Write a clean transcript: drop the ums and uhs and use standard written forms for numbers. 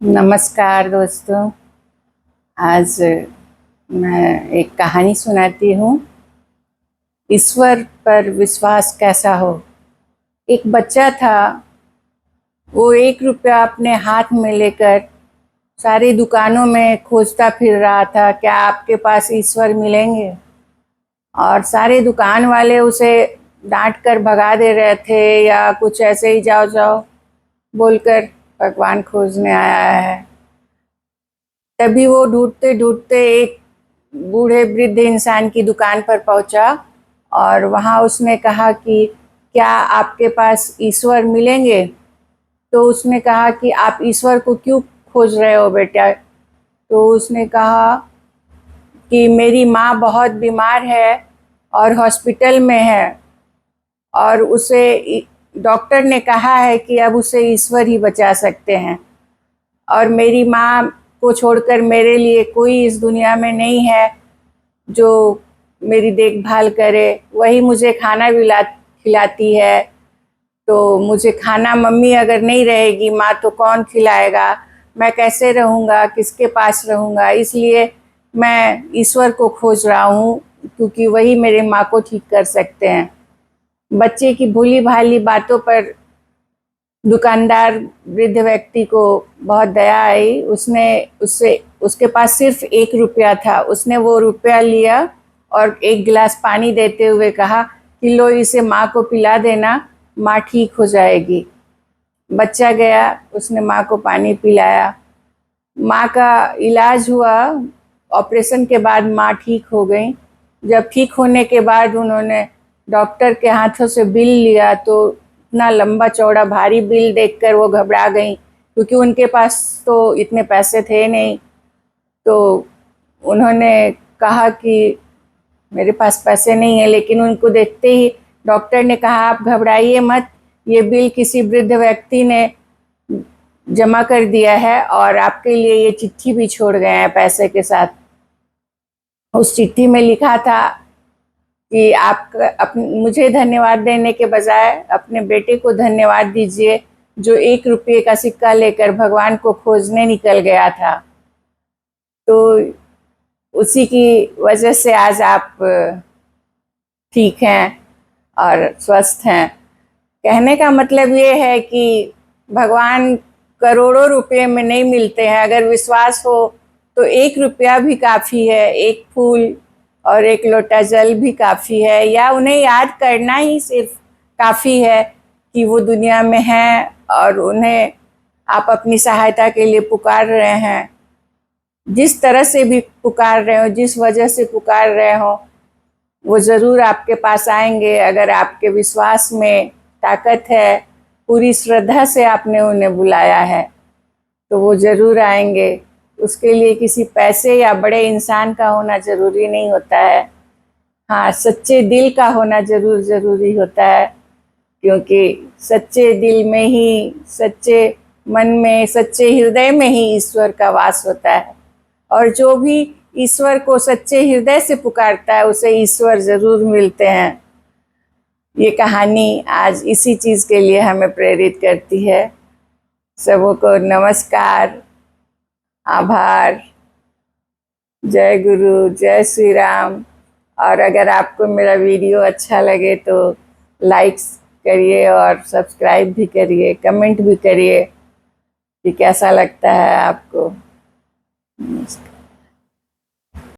नमस्कार दोस्तों। आज मैं एक कहानी सुनाती हूँ। ईश्वर पर विश्वास कैसा हो। एक बच्चा था। वो 1 रुपया अपने हाथ में लेकर सारी दुकानों में खोजता फिर रहा था, क्या आपके पास ईश्वर मिलेंगे। और सारे दुकान वाले उसे डांट कर भगा दे रहे थे, या कुछ ऐसे ही जाओ जाओ बोलकर भगवान खोजने आया है। तभी वो ढूंढते ढूंढते एक बूढ़े वृद्ध इंसान की दुकान पर पहुंचा, और वहां उसने कहा कि क्या आपके पास ईश्वर मिलेंगे। तो उसने कहा कि आप ईश्वर को क्यों खोज रहे हो बेटा। तो उसने कहा कि मेरी माँ बहुत बीमार है और हॉस्पिटल में है, और उसे डॉक्टर ने कहा है कि अब उसे ईश्वर ही बचा सकते हैं। और मेरी माँ को छोड़कर मेरे लिए कोई इस दुनिया में नहीं है जो मेरी देखभाल करे। वही मुझे खाना भी खिलाती है। तो मुझे खाना, मम्मी अगर नहीं रहेगी माँ तो कौन खिलाएगा। मैं कैसे रहूँगा, किसके पास रहूँगा। इसलिए मैं ईश्वर को खोज रहा हूँ, क्योंकि वही मेरे माँ को ठीक कर सकते हैं। बच्चे की भोली भाली बातों पर दुकानदार वृद्ध व्यक्ति को बहुत दया आई। उसने उससे उसके पास सिर्फ 1 रुपया था। उसने वो रुपया लिया और एक गिलास पानी देते हुए कहा कि लो, इसे माँ को पिला देना, माँ ठीक हो जाएगी। बच्चा गया, उसने माँ को पानी पिलाया। माँ का इलाज हुआ। ऑपरेशन के बाद माँ ठीक हो गई। जब ठीक होने के बाद उन्होंने डॉक्टर के हाथों से बिल लिया, तो इतना लंबा चौड़ा भारी बिल देखकर वो घबरा गई, क्योंकि उनके पास तो इतने पैसे थे नहीं। तो उन्होंने कहा कि मेरे पास पैसे नहीं है, लेकिन उनको देखते ही डॉक्टर ने कहा आप घबराइए मत, ये बिल किसी वृद्ध व्यक्ति ने जमा कर दिया है और आपके लिए ये चिट्ठी भी छोड़ गए हैं पैसे के साथ। उस चिट्ठी में लिखा था कि आप मुझे धन्यवाद देने के बजाय अपने बेटे को धन्यवाद दीजिए, जो 1 रुपये का सिक्का लेकर भगवान को खोजने निकल गया था। तो उसी की वजह से आज आप ठीक हैं और स्वस्थ हैं। कहने का मतलब ये है कि भगवान करोड़ों रुपए में नहीं मिलते हैं। अगर विश्वास हो तो 1 रुपया भी काफ़ी है, एक फूल और एक लोटा जल भी काफ़ी है, या उन्हें याद करना ही सिर्फ काफ़ी है कि वो दुनिया में हैं और उन्हें आप अपनी सहायता के लिए पुकार रहे हैं। जिस तरह से भी पुकार रहे हो, जिस वजह से पुकार रहे हो, वो ज़रूर आपके पास आएंगे। अगर आपके विश्वास में ताकत है, पूरी श्रद्धा से आपने उन्हें बुलाया है, तो वो ज़रूर आएंगे। उसके लिए किसी पैसे या बड़े इंसान का होना ज़रूरी नहीं होता है। हाँ, सच्चे दिल का होना ज़रूर ज़रूरी होता है, क्योंकि सच्चे दिल में ही, सच्चे मन में, सच्चे हृदय में ही ईश्वर का वास होता है। और जो भी ईश्वर को सच्चे हृदय से पुकारता है, उसे ईश्वर ज़रूर मिलते हैं। ये कहानी आज इसी चीज़ के लिए हमें प्रेरित करती है। सबों को नमस्कार, आभार, जय गुरु, जय श्री राम। और अगर आपको मेरा वीडियो अच्छा लगे तो लाइक्स करिए और सब्सक्राइब भी करिए, कमेंट भी करिए कि कैसा लगता है आपको। नमस्कार।